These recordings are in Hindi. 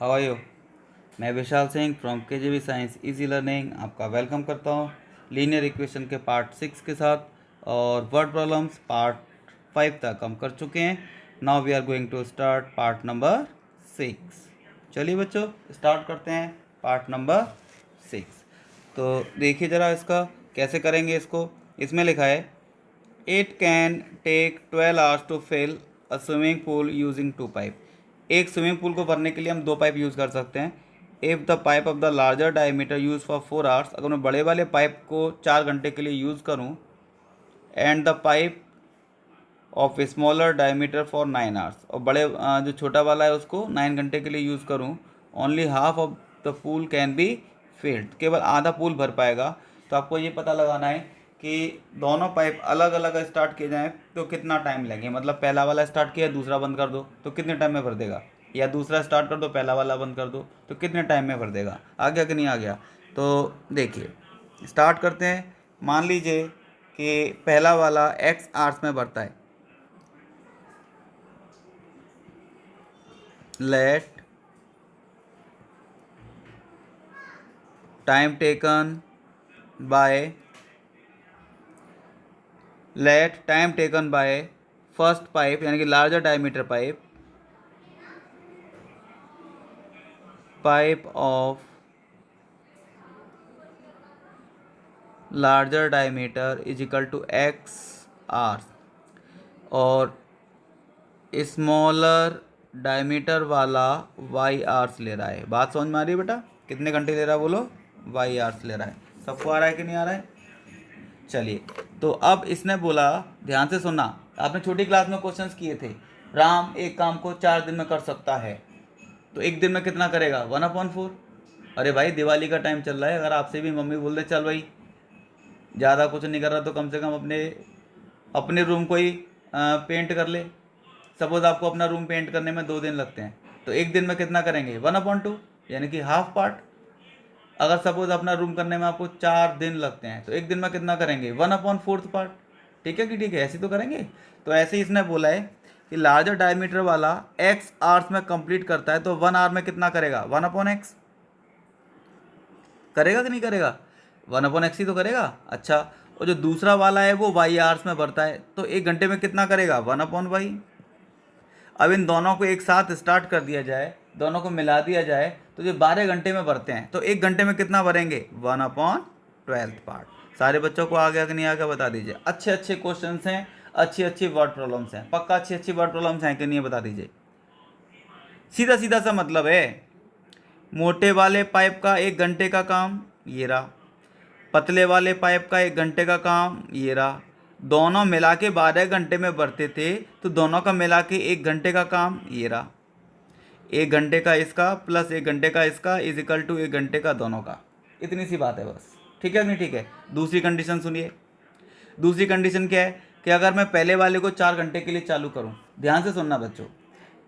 How are you. मैं Vishal Singh from KGB science easy learning आपका वेलकम करता हूँ लीनियर इक्वेशन के पार्ट 6 के साथ। और वर्ड प्रॉब्लम्स पार्ट 5 तक हम कर चुके हैं। Now we are going to start part number 6। चलिए बच्चों स्टार्ट करते हैं पार्ट नंबर 6। तो देखिए ज़रा इसका कैसे करेंगे। इसको इसमें लिखा है it can take 12 hours to fill a swimming pool using 2 pipe. एक स्विमिंग पूल को भरने के लिए हम 2 पाइप यूज़ कर सकते हैं। If the pipe of the larger diameter use for 4 hours, अगर मैं बड़े वाले पाइप को 4 घंटे के लिए यूज़ करूँ, and the pipe of smaller diameter for 9 hours, और बड़े जो छोटा वाला है उसको 9 घंटे के लिए यूज़ करूँ, only half of the pool can be filled, केवल आधा पूल भर पाएगा। तो आपको ये पता लगाना है कि दोनों पाइप अलग अलग स्टार्ट किए जाएँ तो कितना टाइम लगे। मतलब पहला वाला स्टार्ट किया दूसरा बंद कर दो तो कितने टाइम में भर देगा, या दूसरा स्टार्ट कर दो पहला वाला बंद कर दो तो कितने टाइम में भर देगा। आ गया कि नहीं आ गया। तो देखिए स्टार्ट करते हैं। मान लीजिए कि पहला वाला एक्स आवर्स में भरता है। let time taken by first pipe यानी कि larger diameter pipe of larger diameter is equal to x hour, और स्मॉलर डायमीटर वाला वाई आर्स ले रहा है। बात समझ में आ रही है बेटा, कितने घंटे ले रहा है बोलो, वाई आर्स ले रहा है। सबको आ रहा है कि नहीं आ रहा है। चलिए तो अब इसने बोला, ध्यान से सुनना, आपने छोटी क्लास में क्वेश्चंस किए थे, राम एक काम को 4 दिन में कर सकता है तो एक दिन में कितना करेगा, 1/4। अरे भाई दिवाली का टाइम चल रहा है, अगर आपसे भी मम्मी बोल दे चल भाई ज़्यादा कुछ नहीं कर रहा तो कम से कम अपने अपने रूम को ही पेंट कर ले। सपोज आपको अपना रूम पेंट करने में 2 दिन लगते हैं तो एक दिन में कितना करेंगे, 1/2 यानी कि हाफ पार्ट। अगर सपोज अपना रूम करने में आपको 4 दिन लगते हैं तो एक दिन में कितना करेंगे, 1/4 पार्ट। ठीक है कि ठीक है, ऐसे तो करेंगे। तो ऐसे ही इसने बोला है कि लार्जर डायमीटर वाला एक्स आवर्स में कंप्लीट करता है तो 1 आवर में कितना करेगा, 1/x करेगा कि नहीं करेगा, 1/x ही तो करेगा। अच्छा, और जो दूसरा वाला है वो वाई आवर्स में भरता है तो 1 घंटे में कितना करेगा, 1/y। अब इन दोनों को एक साथ स्टार्ट कर दिया जाए, दोनों को मिला दिया जाए तो जो 12 घंटे में भरते हैं तो 1 घंटे में कितना भरेंगे, 1/12 पार्ट। सारे बच्चों को आ गया कि नहीं आ गया बता दीजिए। अच्छे अच्छे क्वेश्चन हैं, अच्छी अच्छी वर्ड प्रॉब्लम्स हैं, पक्का अच्छी अच्छी वर्ड प्रॉब्लम्स हैं कि नहीं बता दीजिए। सीधा सीधा सा मतलब है, मोटे वाले पाइप का 1 घंटे का काम ये रहा, पतले वाले पाइप का 1 घंटे का काम ये रहा, दोनों मिला के 12 घंटे में भरते थे तो दोनों का मिला के 1 घंटे का काम ये रहा। 1 घंटे का इसका प्लस 1 घंटे का इसका इज इक्वल टू 1 घंटे का दोनों का। इतनी सी बात है बस। ठीक है नहीं ठीक है। दूसरी कंडीशन सुनिए। दूसरी कंडीशन क्या है कि अगर मैं पहले वाले को 4 घंटे के लिए चालू करूं, ध्यान से सुनना बच्चों,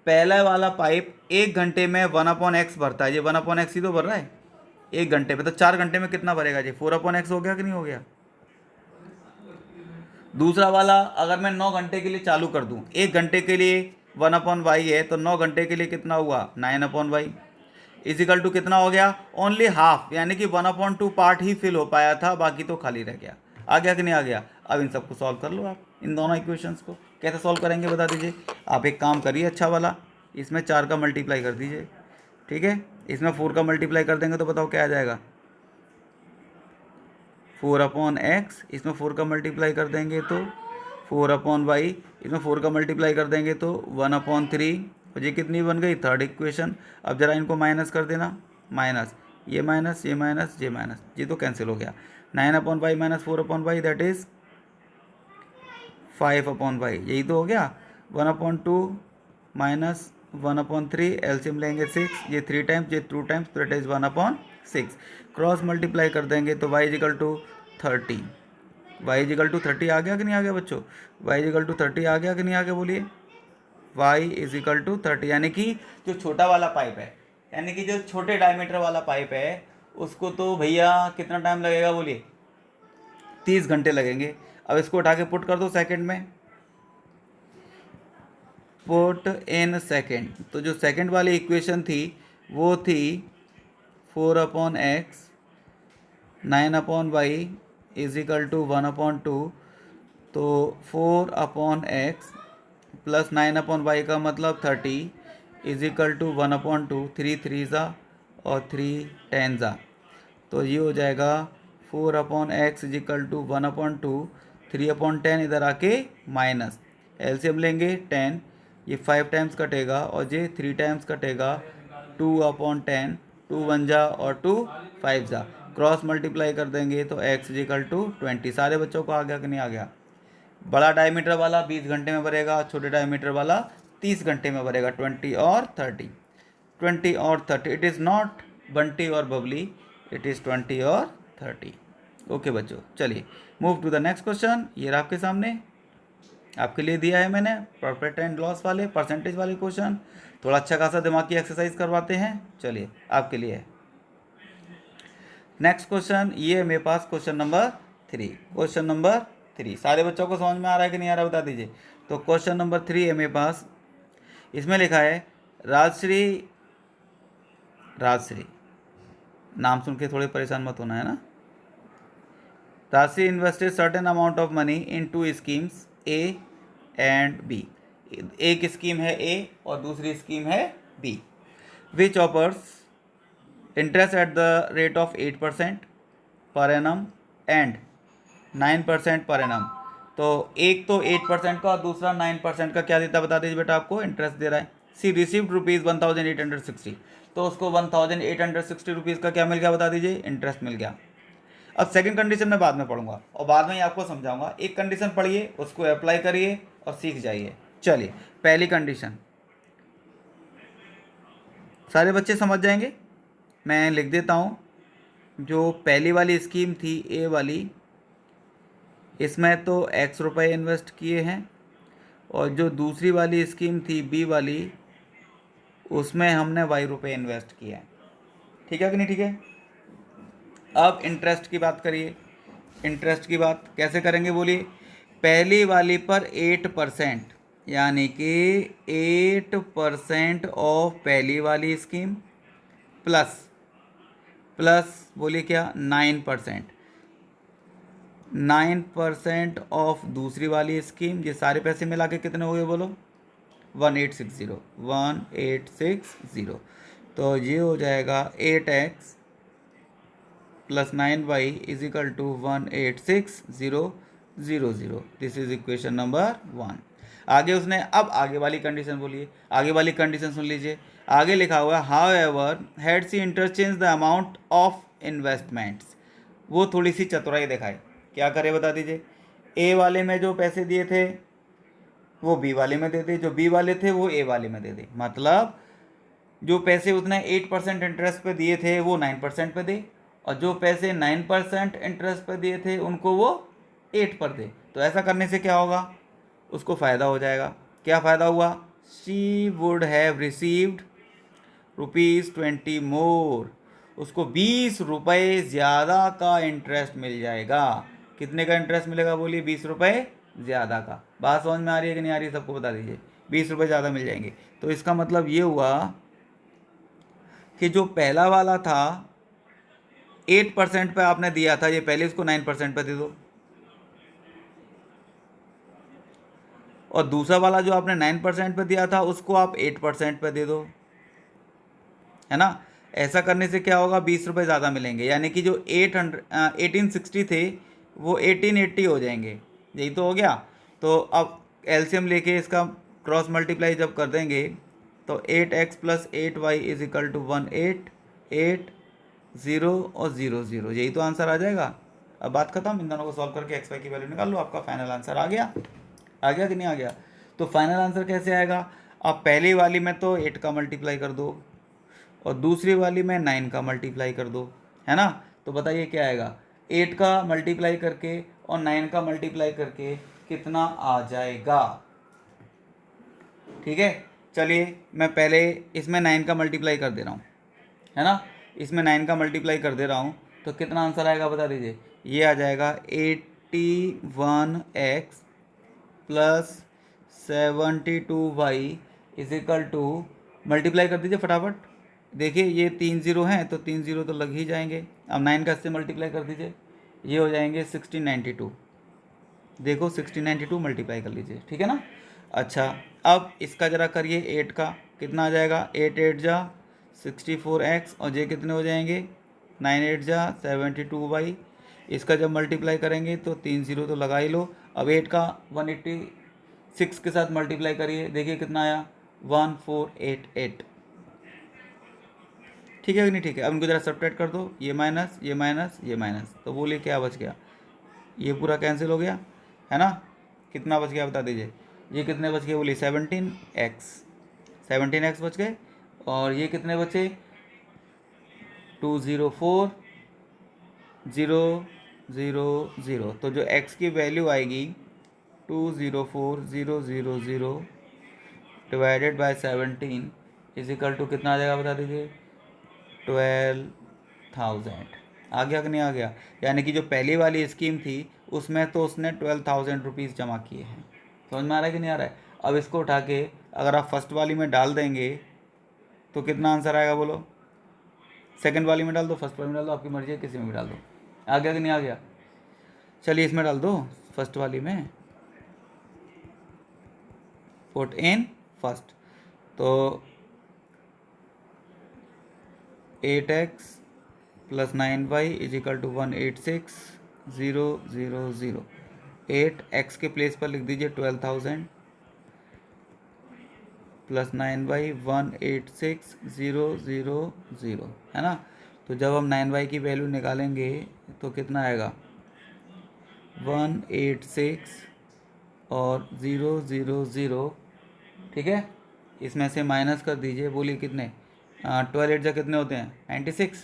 पहला वाला पाइप 1 घंटे में 1/x भरता है, ये 1/x ही तो भर रहा है 1 घंटे में, तो 4 घंटे में कितना भरेगा जी, 4/x हो गया कि नहीं हो गया। दूसरा वाला अगर मैं 9 घंटे के लिए चालू कर दूं, 1 घंटे के लिए 1/y है तो 9 घंटे के लिए कितना हुआ, 9/y इजिकल टू कितना हो गया, ओनली हाफ, यानी कि 1/2 पार्ट ही फिल हो पाया था, बाकी तो खाली रह गया। आ गया कि नहीं आ गया। अब इन सबको सॉल्व कर लो आप, इन दोनों इक्वेशंस को कैसे सॉल्व करेंगे बता दीजिए। आप एक काम करिए अच्छा वाला, इसमें 4 का मल्टीप्लाई कर दीजिए, ठीक है। इसमें 4 का मल्टीप्लाई कर देंगे तो बताओ क्या आ जाएगा, 4/x, इसमें 4 का मल्टीप्लाई कर देंगे तो 4/y, इसमें 4 का मल्टीप्लाई कर देंगे तो 1/3। और ये कितनी बन गई, थर्ड इक्वेशन। अब जरा इनको माइनस कर देना, माइनस ये माइनस ये माइनस ये माइनस, ये तो कैंसिल हो गया। 9/y minus 4/y that is 5/y, यही तो हो गया। 1/2 माइनस 1/3, एलसीएम लेंगे 6, ये 3 टाइम्स ये 2 टाइम्स, तो दैट इज 1/6। क्रॉस मल्टीप्लाई कर देंगे तो y is equal to 30, y is equal to 30 आ गया कि नहीं आ गया बच्चों, y इजिकल टू 30 आ गया कि नहीं आ गया बोलिए। y इजिकल टू 30 यानी कि जो छोटा वाला पाइप है, यानी कि जो छोटे डायमीटर वाला पाइप है उसको तो भैया कितना टाइम लगेगा बोलिए, 30 घंटे लगेंगे। अब इसको उठा के पुट कर दो सेकंड में, पुट इन सेकंड, तो जो सेकंड वाली इक्वेशन थी वो थी 4/x, 9/y is equal to 1/2। तो 4/x प्लस 9/y का मतलब 30 इज इक्वल टू 1/2। 3 3 ज़ा और 3 10 ज़ा, तो ये हो जाएगा 4/x इज इक्वल टू 1/2। 3/10 इधर आके माइनस, एलसीएम लेंगे 10, ये 5 टाइम्स कटेगा और ये 3 टाइम्स कटेगा। 2/10, 2 1 जा और 2 5 जा, क्रॉस मल्टीप्लाई कर देंगे तो x इज इक्वल टू 20। सारे बच्चों को आ गया कि नहीं आ गया? बड़ा डायमीटर वाला 20 घंटे में भरेगा, छोटे डायमीटर वाला 30 घंटे में भरेगा। 20 और 30, 20 और 30, इट इज़ नॉट बंटी और बबली, इट इज़ 20 और 30। ओके बच्चों, चलिए move to the next question. ये रहा आपके सामने, आपके लिए दिया है मैंने प्रॉफिट एंड लॉस वाले परसेंटेज वाले क्वेश्चन। थोड़ा अच्छा खासा दिमाग की एक्सरसाइज करवाते हैं। चलिए आपके लिए है नेक्स्ट क्वेश्चन, ये है मेरे पास क्वेश्चन नंबर 3। क्वेश्चन नंबर 3 सारे बच्चों को समझ में आ रहा है कि नहीं आ रहा बता दीजिए। तो क्वेश्चन नंबर 3 है मेरे पास, इसमें लिखा है राजश्री, राजश्री नाम सुन के थोड़े परेशान मत होना है ना। Rajshree invested certain amount of money in 2 schemes A and B. एक स्कीम है ए और दूसरी स्कीम है B. Which offers interest at the rate of 8% per annum and 9% per annum. तो एक तो 8% का और दूसरा 9% का क्या देता बता दीजिए बेटा, आपको इंटरेस्ट दे रहा है। सी रिसीव्ड रुपीज़ 1860, तो उसको 1860 रुपीज़ का क्या मिल गया बता दीजिए, इंटरेस्ट मिल गया। अब सेकंड कंडीशन मैं बाद में पढ़ूंगा और बाद में ही आपको समझाऊंगा। एक कंडीशन पढ़िए, उसको अप्लाई करिए और सीख जाइए। चलिए पहली कंडीशन, सारे बच्चे समझ जाएंगे, मैं लिख देता हूँ। जो पहली वाली स्कीम थी ए वाली, इसमें तो x रुपए इन्वेस्ट किए हैं, और जो दूसरी वाली स्कीम थी बी वाली, उसमें हमने y रुपए इन्वेस्ट किए हैं। ठीक है कि नहीं? ठीक है। अब इंटरेस्ट की बात करिए। इंटरेस्ट की बात कैसे करेंगे बोलिए। पहली वाली पर 8%, यानी कि 8% ऑफ पहली वाली स्कीम प्लस प्लस बोलिए क्या 9%, 9% ऑफ दूसरी वाली स्कीम। ये सारे पैसे मिला के कितने हो गए बोलो? 1860, 1860। तो ये हो जाएगा 8x plus 9y is equal to 186000। This is equation number 1। आगे उसने, अब आगे वाली कंडीशन बोलिए, आगे वाली कंडीशन सुन लीजिए। आगे लिखा हुआ है however had she interchange the amount of investments. वो थोड़ी सी चतुराई दिखाए, क्या करे बता दीजिए। ए वाले में जो पैसे दिए थे वो बी वाले में दे दे, जो बी वाले थे वो ए वाले में दे दे। मतलब जो पैसे उसने 8% इंटरेस्ट पे दिए थे वो 9% पे दे, और जो पैसे 9% इंटरेस्ट पे दिए थे उनको वो 8 पर दे। तो ऐसा करने से क्या होगा, उसको फ़ायदा हो जाएगा। क्या फ़ायदा हुआ? शी वुड हैव रिसीव्ड ₹20 मोर, उसको 20 रुपये ज़्यादा का इंटरेस्ट मिल जाएगा। कितने का इंटरेस्ट मिलेगा बोलिए? 20 रुपये ज़्यादा का। बात समझ में आ रही है कि नहीं आ रही है? सबको बता दीजिए। 20 रुपये ज़्यादा मिल जाएंगे। तो इसका मतलब ये हुआ कि जो पहला वाला था 8% पे आपने दिया था, ये पहले इसको 9% पे दे दो, और दूसरा वाला जो आपने 9% पे दिया था उसको आप 8% पे दे दो, है ना। ऐसा करने से क्या होगा, 20 रुपये ज़्यादा मिलेंगे, यानी कि जो 1860 थे वो 1880 हो जाएंगे। यही तो हो गया। तो अब एलसीएम लेके इसका क्रॉस मल्टीप्लाई जब कर देंगे तो 8x plus 8y is equal to 1880 और 00, यही तो आंसर आ जाएगा। अब बात खत्म, इन दोनों को सॉल्व करके एक्स वाई की वैल्यू निकाल लो, आपका फाइनल आंसर आ गया। आ गया कि नहीं आ गया? तो फाइनल आंसर कैसे आएगा? आप पहली वाली में तो 8 का मल्टीप्लाई कर दो और दूसरी वाली में 9 का मल्टीप्लाई कर दो, है ना। तो बताइए क्या आएगा? 8 का मल्टीप्लाई करके और 9 का मल्टीप्लाई करके कितना आ जाएगा? ठीक है, चलिए मैं पहले इसमें 9 का मल्टीप्लाई कर दे रहा हूँ, है ना। इसमें 9 का मल्टीप्लाई कर दे रहा हूँ, तो कितना आंसर आएगा बता दीजिए। ये आ जाएगा 81x plus 72y is equal to, multiply कर दीजिए फटाफट, देखिए ये 3 जीरो हैं तो 3 जीरो तो लग ही जाएंगे। अब 9 का इससे मल्टीप्लाई कर दीजिए, ये हो जाएंगे 1692। देखो 1692 मल्टीप्लाई कर लीजिए, ठीक है ना। अच्छा अब इसका ज़रा करिए 8 का, कितना आ जाएगा, 8 8 जा 64x, और ये कितने हो जाएंगे, 9 8 जा 72y। इसका जब मल्टीप्लाई करेंगे तो 3 जीरो तो लगा ही लो। अब 8 का 186 के साथ मल्टीप्लाई करिए, देखिए कितना आया, 1488। ठीक है कि नहीं, ठीक है। अब इनको ज़रा सब्ट्रैक्ट कर दो, ये माइनस ये माइनस ये माइनस, तो बोलिए क्या बच गया, ये पूरा कैंसिल हो गया है ना। कितना बच गया बता दीजिए, ये कितने बच गए बोलिए, 17x, 17x बच गए। और ये कितने बचे, 204,000। तो जो x की वैल्यू आएगी 204,000 divided by 17 is equal to कितना आ जाएगा बता दीजिए, 12,000। आ गया कि नहीं आ गया। यानी कि जो पहली वाली स्कीम थी उसमें तो उसने 12,000 रुपीज़ जमा किए हैं। समझ में आ रहा है कि नहीं आ रहा है। अब इसको उठा के अगर आप फर्स्ट वाली में डाल देंगे तो कितना आंसर आएगा बोलो, सेकंड वाली में डाल दो, फर्स्ट वाली में डाल दो, आपकी मर्जी है, किसी में भी डाल दो। आ गया कि नहीं आ गया, चलिए इसमें डाल दो फर्स्ट वाली में, पुट इन फर्स्ट। तो 8x plus 9y is equal to 186,000। 8x के प्लेस पर लिख दीजिए 12,000 प्लस 9y 186,000 है ना। तो जब हम 9y की वैल्यू निकालेंगे तो कितना आएगा, 186 और 000, ठीक है। इसमें से माइनस कर दीजिए, बोलिए कितने, 12 8 जा कितने होते हैं, 96।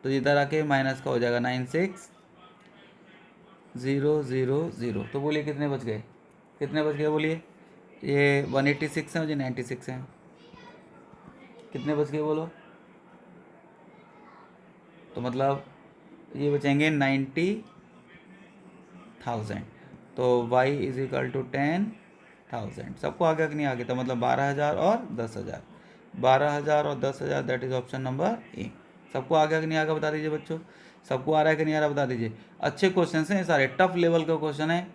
तो इधर आके माइनस का हो जाएगा 96,000। तो बोलिए कितने बच गए, कितने बच गए बोलिए, ये 186 हैं और ये 96 हैं, कितने बच गए बोलो। तो मतलब ये बचेंगे 90,000। तो y इज इक्वल टू 10,000। सबको आ गया कि नहीं आ गया, तो मतलब 12,000 और 10,000, 12,000 और 10,000, that is option number A. सबको आ गया कि नहीं आ गया बता दीजिए बच्चों, सबको आ रहा है कि नहीं आ रहा बता दीजिए। अच्छे क्वेश्चन हैं सारे, टफ लेवल का क्वेश्चन है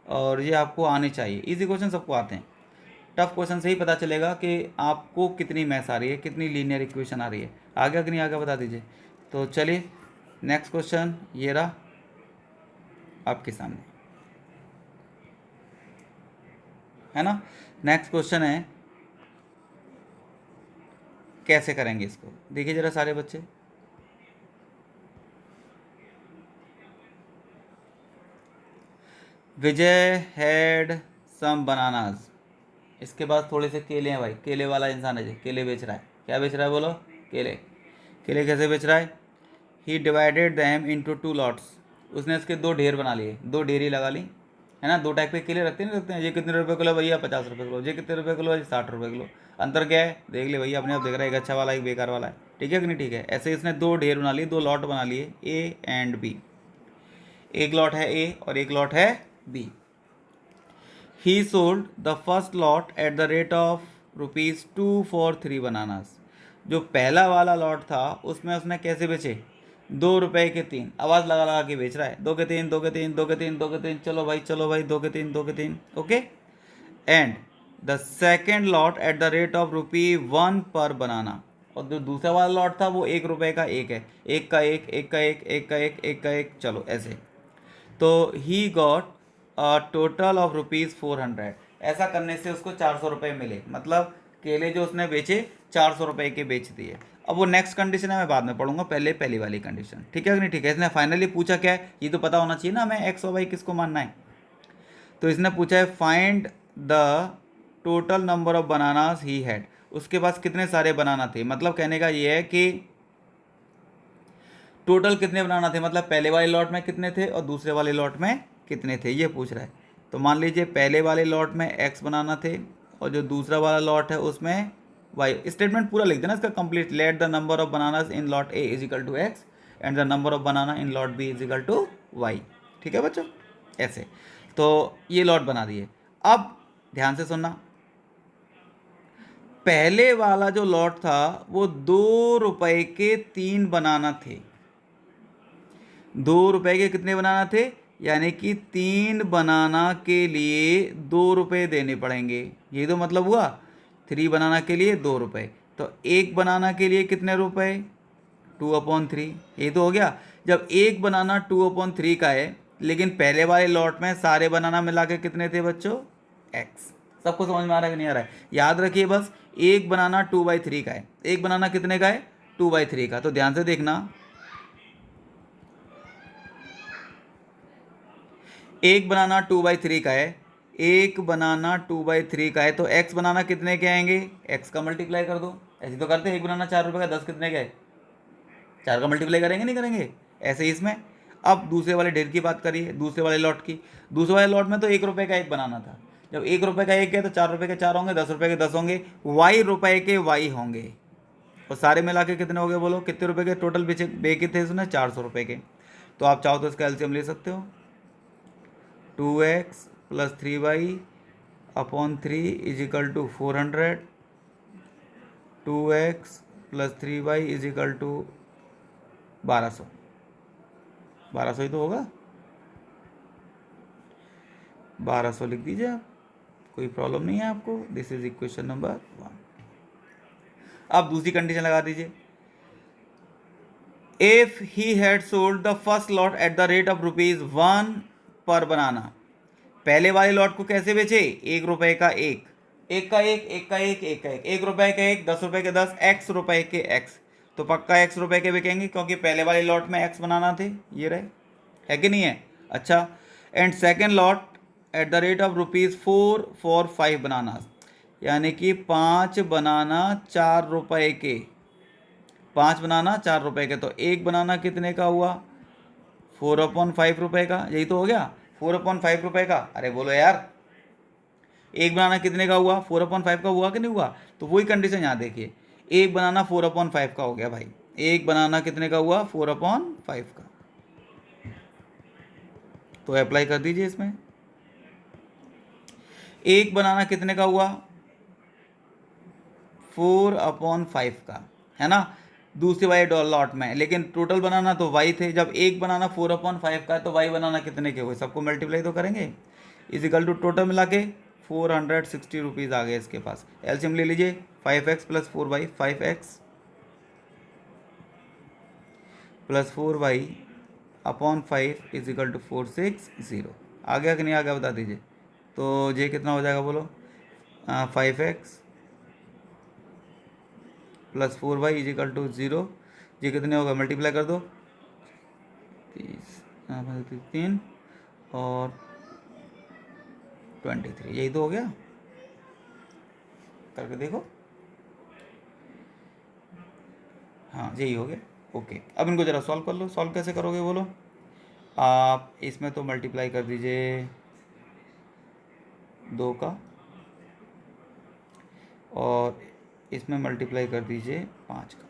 और ये आपको आने चाहिए। इजी क्वेश्चन सबको आते हैं, टफ क्वेश्चन से ही पता चलेगा कि आपको कितनी मैथ्स आ रही है, कितनी लीनियर इक्वेशन आ रही है। आ गया कि नहीं आ गया बता दीजिए। तो चलिए नेक्स्ट क्वेश्चन ये रहा आपके सामने, है ना। नेक्स्ट क्वेश्चन है, कैसे करेंगे इसको, देखिए जरा सारे बच्चे। विजय हैड सम बनानाज, इसके बाद थोड़े से केले हैं भाई, केले वाला इंसान है जी, केले बेच रहा है। क्या बेच रहा है बोलो, केले। केले कैसे बेच रहा है, ही डिवाइडेड दैम इनटू 2 लॉट्स, उसने इसके 2 ढेर बना लिए, 2 ढेरी लगा ली, है ना। 2 टाइप के केले रखते नहीं रखते हैं, ये कितने रुपए किलो भैया, 50 रुपये किलो, ये कितने रुपए किलो है, 60 रुपये किलो। अंतर क्या है देख ले भैया, अपने आप देख रहा है, एक अच्छा वाला एक बेकार वाला है, ठीक है कि नहीं, ठीक है। ऐसे इसने 2 ढेर बना लिए, 2 लॉट बना लिए, ए एंड बी। एक लॉट है ए और एक लॉट है B. He sold the first lot at the rate of ₹2 for 3 bananas. जो पहला वाला लॉट था उसमें उसने कैसे बेचे, 2 रुपए के 3, आवाज़ लगा लगा के बेच रहा है, 2 के 3 2 के 3 2 के 3 2 के 3, चलो भाई चलो भाई, 2 के 3 2 के 3, okay. And the second lot at the rate of ₹1 पर बनाना। और जो दूसरा वाला लॉट था वो 1 रुपए का एक है, एक का एक, एक का एक, एक का एक, एक का एक, चलो ऐसे। तो ही गॉट टोटल ऑफ ₹400। ऐसा करने से उसको 400 रुपये मिले, मतलब केले जो उसने बेचे 400 रुपये के बेच दिए। अब वो नेक्स्ट कंडीशन है मैं बाद में पढ़ूंगा, पहले पहली वाली कंडीशन, ठीक है कि नहीं, ठीक है। इसने फाइनली पूछा क्या है, ये तो पता होना चाहिए ना हमें एक्स और वाई किसको मानना है। तो इसने पूछा है find the total number of bananas he had, उसके पास कितने सारे बनाना थे। मतलब कहने का ये है कि टोटल कितने बनाना थे, मतलब पहले वाले लॉट में कितने थे और दूसरे वाले लॉट में कितने थे, ये पूछ रहा है। तो मान लीजिए पहले वाले लॉट में एक्स बनाना थे और जो दूसरा वाला लॉट है उसमें वाई। स्टेटमेंट पूरा लिख देना इसका complete, let the number of bananas in lot A is equal to x and the number of banana in lot B is equal to y. ठीक है बच्चों, ऐसे। तो ये लॉट बना दिए। अब ध्यान से सुनना, पहले वाला जो लॉट था वो 2 रुपए के 3 बनाना थे। 2 रुपए के कितने बनाना थे, यानी कि 3 बनाना के लिए 2 रुपए देने पड़ेंगे। ये तो मतलब हुआ 3 बनाना के लिए 2 रुपए। तो एक बनाना के लिए कितने रुपए, 2/3। ये तो हो गया। जब एक बनाना 2/3 का है, लेकिन पहले वाले लॉट में सारे बनाना मिला के कितने थे बच्चों, x। सबको समझ में आ रहा है कि नहीं आ रहा है? याद रखिए बस, एक बनाना 2/3 का है। एक बनाना कितने का है, 2/3 का। तो ध्यान से देखना, एक बनाना 2/3 का है, एक बनाना 2/3 का है, तो x बनाना कितने के आएंगे, x का मल्टीप्लाई कर दो। ऐसे तो करते हैं, एक बनाना 4 रुपए का, 10 कितने का है, 4 का मल्टीप्लाई करेंगे नहीं करेंगे, ऐसे ही इसमें। अब दूसरे वाले ढेर की बात करिए, दूसरे वाले लॉट की। दूसरे वाले लॉट में तो 1 रुपए का एक बनाना था। जब 1 रुपए का एक है तो 4 रुपए के 4 होंगे, 10 रुपए के 10 होंगे, y रुपए के y होंगे। और सारे मिला के कितने हो गए बोलो, कितने रुपए के टोटल बेचे थे उसने, 400 रुपए के। तो आप चाहो तो इसका एलसीएम ले सकते हो, 2x + 3y/3 = 400, 2x + 3y = 1200। 1200 ही तो होगा, 1200 लिख दीजिए आप, कोई प्रॉब्लम नहीं है आपको। This is equation number 1। अब दूसरी कंडीशन लगा दीजिए, if he had sold the first lot at the rate of ₹1 पर बनाना। पहले वाले लॉट को कैसे बेचे, 1 रुपए का एक, एक का एक, एक का एक, एक का एक, 1 रुपए के एक, 10 रुपए के 10, x रुपए के x। तो पक्का x रुपए के बिकेंगे, क्योंकि पहले वाले लॉट में x बनाना थे, ये रहे, है कि नहीं है। अच्छा, and second lot at the rate of ₹4 for 5 बनाना, यानी कि 5 बनाना 4 रुपए के, 5 बनाना 4 रुपए के। तो एक बनाना कितने का हुआ, 4/5 रुपए का। यही तो हो गया, 4/5 रुपए का। अरे बोलो यार, एक बनाना कितने का हुआ, 4/5 का हुआ कि नहीं हुआ। तो वही कंडीशन यहाँ देखिए, एक बनाना 4/5 का हो गया भाई। एक बनाना कितने का हुआ, 4/5 का। तो अप्लाई कर दीजिए इसमें। एक बनाना कितने का हुआ, 4/5 का, है ना, दूसरे वाले लॉट में। लेकिन टोटल बनाना तो y थे। जब एक बनाना 4/5 का है, तो y बनाना कितने के हुए, सबको मल्टीप्लाई तो करेंगे, = टोटल मिला के 460 रुपीज़ आ गए इसके पास। एलसीएम ले लीजिए, 5x + 4y, 5x + 4y/5 = 460। आ गया कि नहीं आ गया, बता दीजिए। तो ये कितना हो जाएगा बोलो, 5x + 4y = 0। ये कितने होगा, मल्टीप्लाई कर दो, 3 और 23, यही तो हो गया, करके देखो। हाँ यही हो गया, ओके। अब इनको ज़रा सॉल्व कर लो। सॉल्व कैसे करोगे बोलो, आप इसमें तो मल्टीप्लाई कर दीजिए 2 का, और इसमें मल्टीप्लाई कर दीजिए 5 का,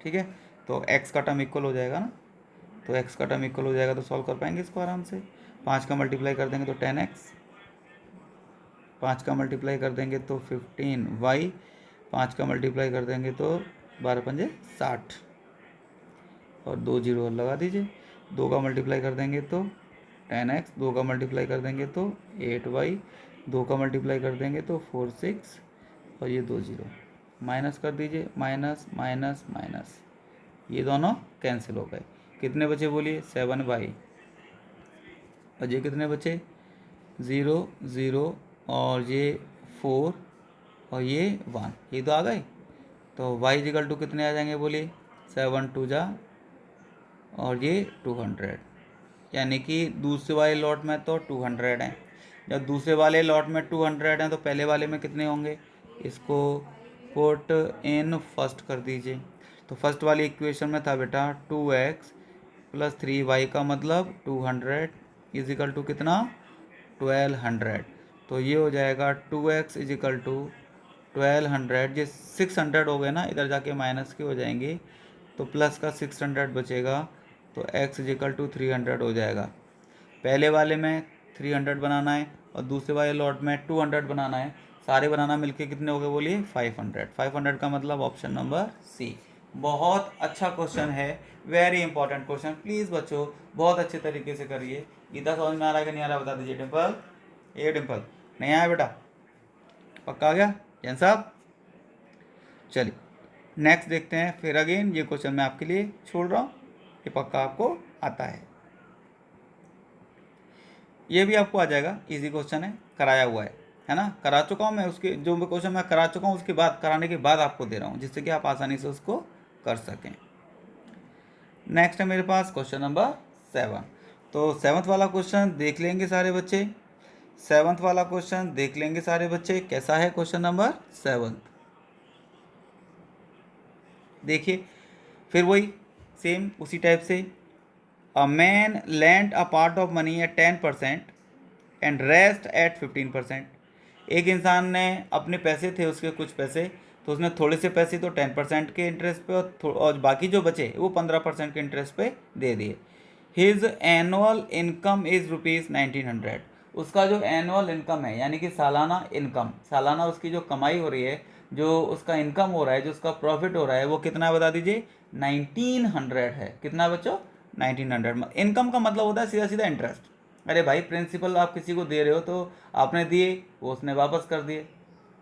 ठीक है। तो x का टर्म इक्वल हो जाएगा ना, तो x का टर्म इक्वल हो जाएगा, तो सॉल्व कर पाएंगे इसको आराम से। 5 का मल्टीप्लाई कर देंगे तो 10x, 5 का मल्टीप्लाई कर देंगे तो 15y, 5 का मल्टीप्लाई कर देंगे तो 12×5 = 60, और 2 0 और लगा दीजिए। 2 का मल्टीप्लाई कर देंगे तो 10x, 2 का मल्टीप्लाई कर देंगे तो 8y, 2 का मल्टीप्लाई कर देंगे तो 46, और ये 2 0 माइनस कर दीजिए, माइनस माइनस माइनस, ये दोनों कैंसिल हो गए। कितने बचे बोलिए, 7y, और ये कितने बचे, 0 0, और ये 4, और ये 1, ये तो आ गए। तो y = कितने आ जाएंगे बोलिए, 7 2 जा, और ये 200, यानी कि दूसरे वाले लॉट में तो 200 हैं। जब दूसरे वाले लॉट में 200 हैं, तो पहले वाले में कितने होंगे, इसको पुट इन फर्स्ट कर दीजिए। तो फर्स्ट वाली इक्वेशन में था बेटा 2x + 3y का मतलब 200 = कितना, 1200। तो ये हो जाएगा 2x = 1200। ये 600 हो गए ना, इधर जाके माइनस के हो जाएंगे, तो प्लस का 600 बचेगा, तो x = 300 हो जाएगा। पहले वाले में 300 बनाना है, और दूसरे वाले लॉट में 200 बनाना है। सारे बनाना मिलके कितने हो गए बोलिए 500। 500 का मतलब ऑप्शन नंबर सी। बहुत अच्छा क्वेश्चन है, वेरी इंपॉर्टेंट क्वेश्चन। प्लीज़ बच्चों बहुत अच्छे तरीके से करिए। गीता समझ में आ रहा है कि नहीं आ रहा बता दीजिए। डिम्पल, ये डिम्पल नहीं आया बेटा, पक्का आ गया जैन साहब? चलिए नेक्स्ट देखते हैं। फिर अगेन ये क्वेश्चन मैं आपके लिए छोड़ रहा हूँ, ये पक्का आपको आता है। ये भी आपको आ जाएगा, इजी क्वेश्चन है, कराया हुआ है ना, करा चुका हूँ मैं। उसके जो क्वेश्चन मैं करा चुका हूँ उसके बाद कराने के बाद आपको दे रहा हूँ, जिससे कि आप आसानी से उसको कर सकें। नेक्स्ट है मेरे पास क्वेश्चन नंबर 7। तो 7th वाला क्वेश्चन देख लेंगे सारे बच्चे। 7th वाला क्वेश्चन देख लेंगे सारे बच्चे। कैसा है क्वेश्चन नंबर 7? देखिए फिर वही सेम उसी टाइप से। A man lent a part of money at 10% and rest at 15%। एक इंसान ने अपने पैसे थे उसके कुछ पैसे, तो उसने थोड़े से पैसे तो 10% के इंटरेस्ट पे और बाकी जो बचे वो 15% के इंटरेस्ट पे दे दिए। His annual income is ₹1900। उसका जो एनुअल इनकम है यानी कि सालाना इनकम, सालाना उसकी जो कमाई हो रही है, जो उसका इनकम हो रहा है, जो उसका प्रॉफिट हो रहा है, वो कितना है बता दीजिए? 1900 है। कितना बच्चों? 1900। इनकम का मतलब होता है सीधा सीधा इंटरेस्ट। अरे भाई प्रिंसिपल आप किसी को दे रहे हो तो आपने दिए, वो उसने वापस कर दिए,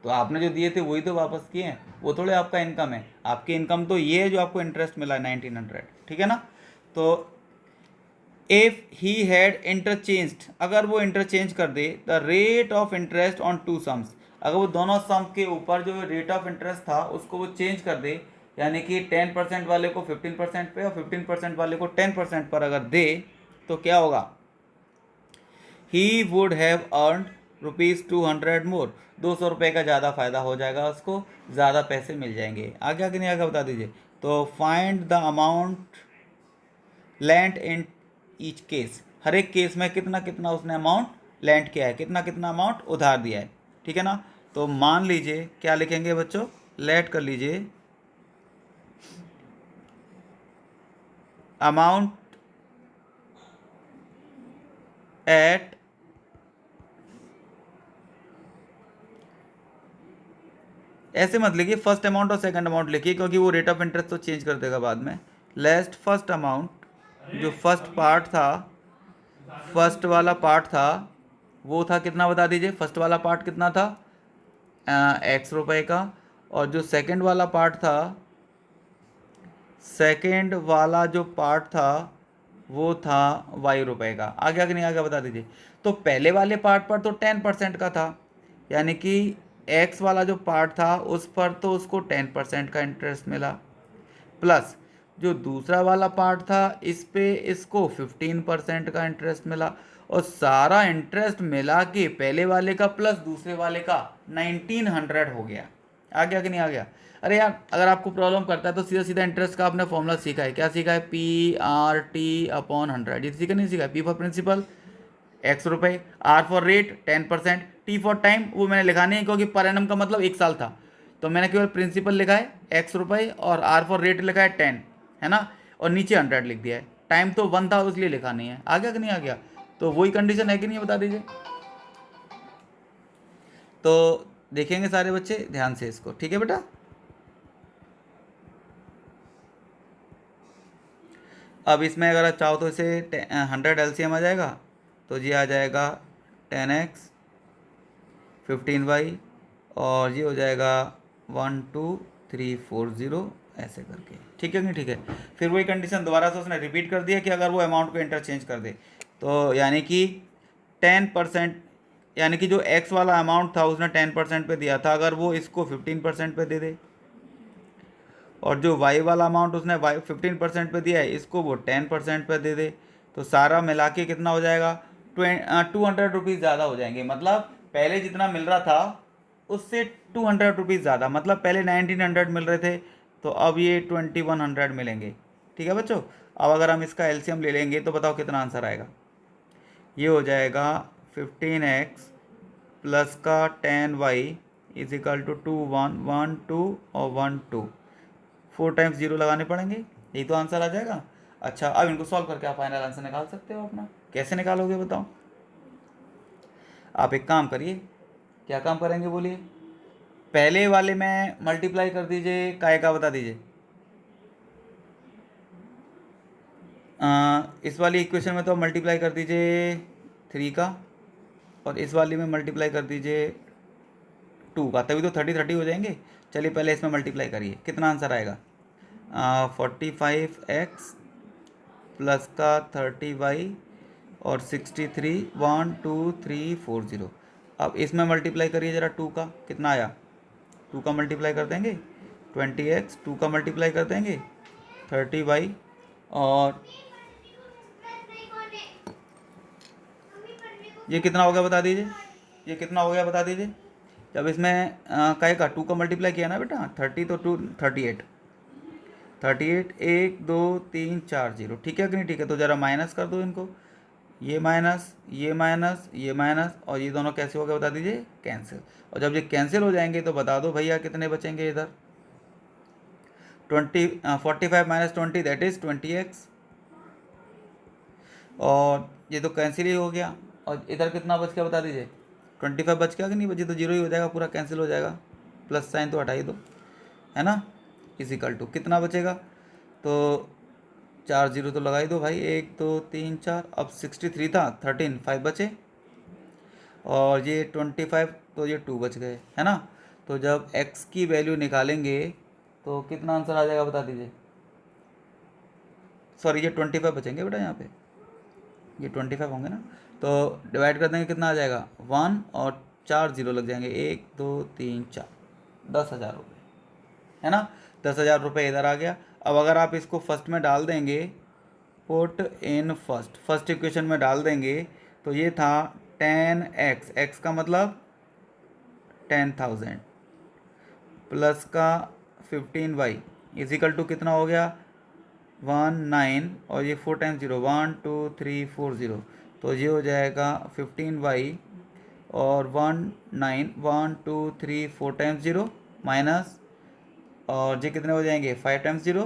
तो आपने जो दिए थे वही तो वापस किए हैं, वो थोड़े आपका इनकम है। आपकी इनकम तो ये है जो आपको इंटरेस्ट मिला है 1900, ठीक है ना। तो इफ ही हैड इंटरचेंज्ड, अगर वो इंटरचेंज कर दे the rate of interest on two sums, अगर वो दोनों सम के ऊपर जो रेट ऑफ इंटरेस्ट था उसको वो चेंज कर दे, यानी कि 10% वाले को 15% पे और 15% वाले को 10% पर अगर दे, तो क्या होगा? ही वुड हैव अर्न ₹200 मोर। 200 रुपये का ज़्यादा फ़ायदा हो जाएगा उसको, ज़्यादा पैसे मिल जाएंगे। आगे आगे नहीं आगे बता दीजिए। तो find the amount lent in each case, हर एक केस में कितना कितना उसने अमाउंट लेंट किया है, कितना कितना अमाउंट उधार दिया है, ठीक है ना। तो मान लीजिए क्या लिखेंगे बच्चों, लेट कर लीजिए अमाउंट एट ऐसे मत लिखिए, फर्स्ट अमाउंट और सेकंड अमाउंट लिखिए, क्योंकि वो रेट ऑफ इंटरेस्ट तो चेंज कर देगा बाद में। लेस्ट फर्स्ट अमाउंट, जो फर्स्ट पार्ट था, फर्स्ट वाला पार्ट था वो था कितना बता दीजिए? फर्स्ट वाला पार्ट कितना था? ₹X का। और जो सेकंड वाला पार्ट था, सेकंड वाला जो पार्ट था वो था ₹Y का। आगे आगे नहीं आगे बता दीजिए। तो पहले वाले पार्ट पर तो 10% का था, यानी कि एक्स वाला जो पार्ट था उस पर तो उसको 10% का इंटरेस्ट मिला, प्लस जो दूसरा वाला पार्ट था इस पे इसको 15% का इंटरेस्ट मिला, और सारा इंटरेस्ट मिला के पहले वाले का प्लस दूसरे वाले का 1900 हो गया। आ गया कि नहीं आ गया? अरे यार अगर आपको प्रॉब्लम करता है तो सीधा सीधा इंटरेस्ट का आपने फॉर्मूला सीखा है, क्या सीखा है? PRT/100। ये सीखा नहीं सीखा? P for principal ₹X, R for rate 10%, T for time वो मैंने लिखा नहीं है क्योंकि पर एनम का मतलब 1 साल था, तो मैंने केवल प्रिंसिपल लिखा है ₹X और R फॉर रेट लिखा है 10, है ना, और नीचे 100 लिख दिया है। टाइम तो 1 था इसलिए लिखा नहीं है। आ गया कि नहीं आ गया? तो वही कंडीशन है कि नहीं बता दीजिए। तो देखेंगे सारे बच्चे ध्यान से इसको, ठीक है बेटा। अब इसमें अगर आप चाहो तो इसे 100 LCM आ जाएगा, तो जी आ जाएगा 10x 15y, और ये हो जाएगा 12340 ऐसे करके, ठीक है नहीं? ठीक है। फिर वही कंडीशन दोबारा से उसने रिपीट कर दिया कि अगर वो अमाउंट को इंटरचेंज कर दे, तो यानी कि 10%, यानी कि जो x वाला अमाउंट था उसने 10% पे दिया था, अगर वो इसको 15% पे दे दे, और जो y वाला अमाउंट उसने 15% पे दिया है इसको वो 10% पे दे दे, तो सारा मिला के कितना हो जाएगा? 200 रुपीज़ ज़्यादा हो जाएंगे। मतलब पहले जितना मिल रहा था उससे 200 रुपीज़ ज़्यादा, मतलब पहले 1900 मिल रहे थे, तो अब ये 2100 मिलेंगे, ठीक है बच्चों। अब अगर हम इसका एलसीएम ले लेंगे तो बताओ कितना आंसर आएगा? ये हो जाएगा 15x प्लस का 10y इज इक्वल टू 2 1 1 2 और 1 2, 4 टाइम्स 0 लगाने पड़ेंगे, यही तो आंसर आ जाएगा। अच्छा अब इनको सॉल्व करके आप फाइनल आंसर निकाल सकते हो अपना। कैसे निकालोगे बताओ? आप एक काम करिए, क्या काम करेंगे बोलिए? पहले वाले में मल्टीप्लाई कर दीजिए, काय का बता दीजिए। इस वाली इक्वेशन में तो मल्टीप्लाई कर दीजिए 3 का, और इस वाली में मल्टीप्लाई कर दीजिए 2 का, तभी तो 30 हो जाएंगे। चलिए पहले इसमें मल्टीप्लाई करिए, कितना आंसर आएगा? 45x प्लस का 30y और 63, 1 2 3 4 0। अब इसमें मल्टीप्लाई करिए ज़रा 2 का, कितना आया? 2 का मल्टीप्लाई कर देंगे 20x, 2 का मल्टीप्लाई कर देंगे 30y, और ये कितना हो गया बता दीजिए? ये कितना हो गया बता दीजिए? जब इसमें काय का 2 का मल्टीप्लाई किया ना बेटा, 30 तो 2 38, 38 1 2 3 4 0, ठीक है कि नहीं? ठीक है, तो ज़रा माइनस कर दो इनको, ये माइनस ये माइनस ये माइनस, और ये दोनों कैसे हो गए बता दीजिए? कैंसिल। और जब ये कैंसिल हो जाएंगे तो बता दो भैया कितने बचेंगे इधर? 45 माइनस 20 दैट इज 20x, और ये तो कैंसिल ही हो गया। और इधर कितना बच गया बता दीजिए? 25 बच गया कि नहीं? बचे तो जीरो ही हो जाएगा, पूरा कैंसिल हो जाएगा, प्लस साइन तो हटा ही दो, है ना? इजिकल टू कितना बचेगा? तो 4 जीरो तो लगा ही दो भाई, 1 2 3 4। अब 63 था, 13 5 बचे, और ये 25, तो ये 2 बच गए, है ना? तो जब x की वैल्यू निकालेंगे तो कितना आंसर आ जाएगा बता दीजिए? सॉरी, ये 25 बचेंगे बेटा, यहाँ पे ये 25 होंगे ना, तो डिवाइड कर देंगे, कितना आ जाएगा? 1 और 4 जीरो लग जाएंगे, 1 2 3 4, 10,000 रुपये, है ना? 10,000 रुपये इधर आ गया। अब अगर आप इसको फर्स्ट में डाल देंगे, पुट इन फर्स्ट इक्वेशन में डाल देंगे, तो ये था 10x, x का मतलब 10,000, प्लस का 15y इजिकल टू कितना हो गया? 19, और ये 4 टाइम्स 0, 1 2 3 4 0, तो ये हो जाएगा 15y, और 1 9 1 2 3 4 टाइम्स 0 माइनस, और ये कितने हो जाएंगे? 5 टाइम्स 0,